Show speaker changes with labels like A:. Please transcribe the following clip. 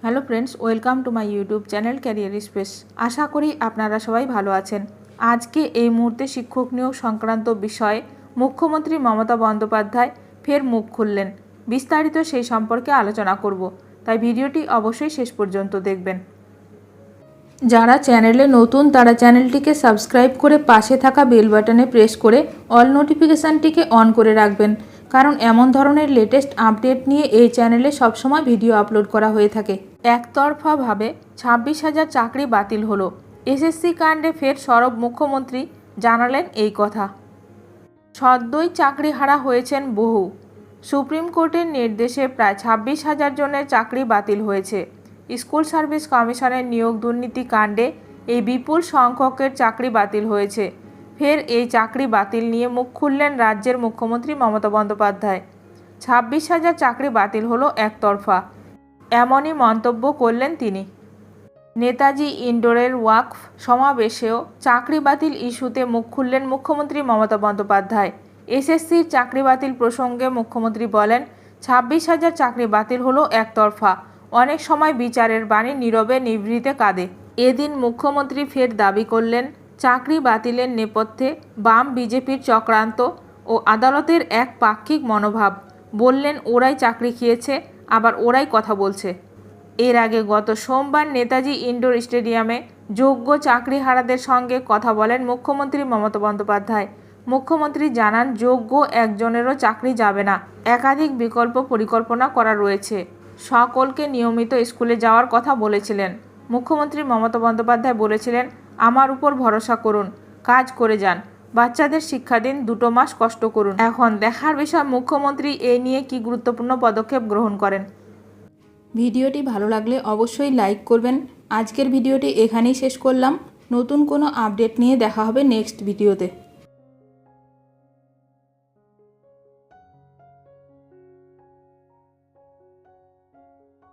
A: Hello friends, welcome to my YouTube channel career space. আশা করি আপনারা সবাই ভালো আছেন। আজকে এই মুহূর্তে শিক্ষক নিয়োগ সংক্রান্ত বিষয়ে মুখ্যমন্ত্রী মমতা বন্দ্যোপাধ্যায় ফের মুখ খুললেন। বিস্তারিত সেই সম্পর্কে আলোচনা করব, তাই ভিডিওটি অবশ্যই শেষ পর্যন্ত দেখবেন। যারা চ্যানেলে নতুন তারা চ্যানেলটিকে সাবস্ক্রাইব করে পাশে থাকা বেল বাটনে প্রেস করে অল নোটিফিকেশানটিকে অন করে রাখবেন, কারণ এমন ধরনের লেটেস্ট আপডেট নিয়ে এই চ্যানেলে সবসময় ভিডিও আপলোড করা হয়ে থাকে। একতরফাভাবে 26,000 চাকরি বাতিল হলো। এসএসসি কাণ্ডে ফের সরব মুখ্যমন্ত্রী, জানালেন এই কথা। সদ্যই চাকরি হারা হয়েছেন বহু। সুপ্রিম কোর্টের নির্দেশে প্রায় 26,000 জনের চাকরি বাতিল হয়েছে। স্কুল সার্ভিস কমিশনের নিয়োগ দুর্নীতি কাণ্ডে এই বিপুল সংখ্যকের চাকরি বাতিল হয়েছে। ফের এই চাকরি বাতিল নিয়ে মুখ খুললেন রাজ্যের মুখ্যমন্ত্রী মমতা বন্দ্যোপাধ্যায়। 26,000 চাকরি বাতিল হলো একতরফা, এমনই মন্তব্য করলেন তিনি। নেতাজি ইন্ডোরের ওয়াকফ সমাবেশেও চাকরি বাতিল ইস্যুতে মুখ খুললেন মুখ্যমন্ত্রী মমতা বন্দ্যোপাধ্যায়। এসএসসির চাকরি বাতিল প্রসঙ্গে মুখ্যমন্ত্রী বলেন, 26,000 চাকরি বাতিল হলো একতরফা। অনেক সময় বিচারের বাণী নীরবে নিভৃতে কাঁদে। এদিন মুখ্যমন্ত্রী ফের দাবি করলেন, চাকরি বাতিলের নেপথ্যে বাম বিজেপির চক্রান্ত ও আদালতের এক পাক্ষিক মনোভাব। বললেন, ওরাই চাকরি খেয়েছে, আবার ওরাই কথা বলছে। এর আগে গত সোমবার নেতাজি ইন্ডোর স্টেডিয়ামে যোগ্য চাকরিহারাদের সঙ্গে কথা বলেন মুখ্যমন্ত্রী মমতা বন্দ্যোপাধ্যায়। মুখ্যমন্ত্রী জানান, যোগ্য একজনেরও চাকরি যাবে না, একাধিক বিকল্প পরিকল্পনা করা রয়েছে। সকলকে নিয়মিত স্কুলে যাওয়ার কথা বলেছিলেন। মুখ্যমন্ত্রী মমতা বন্দ্যোপাধ্যায় বলেছিলেন, আমার উপর ভরসা করুন, কাজ করে যান, বাচ্চাদের শিক্ষা দিন, 2 মাস কষ্ট করুন। এখন দেখার বিষয় মুখ্যমন্ত্রী এই নিয়ে কি গুরুত্বপূর্ণ পদক্ষেপ গ্রহণ করেন। ভিডিওটি ভালো লাগলে অবশ্যই লাইক করবেন। আজকের ভিডিওটি এখানেই শেষ করলাম। নতুন কোনো আপডেট নিয়ে দেখা হবে নেক্সট ভিডিওতে।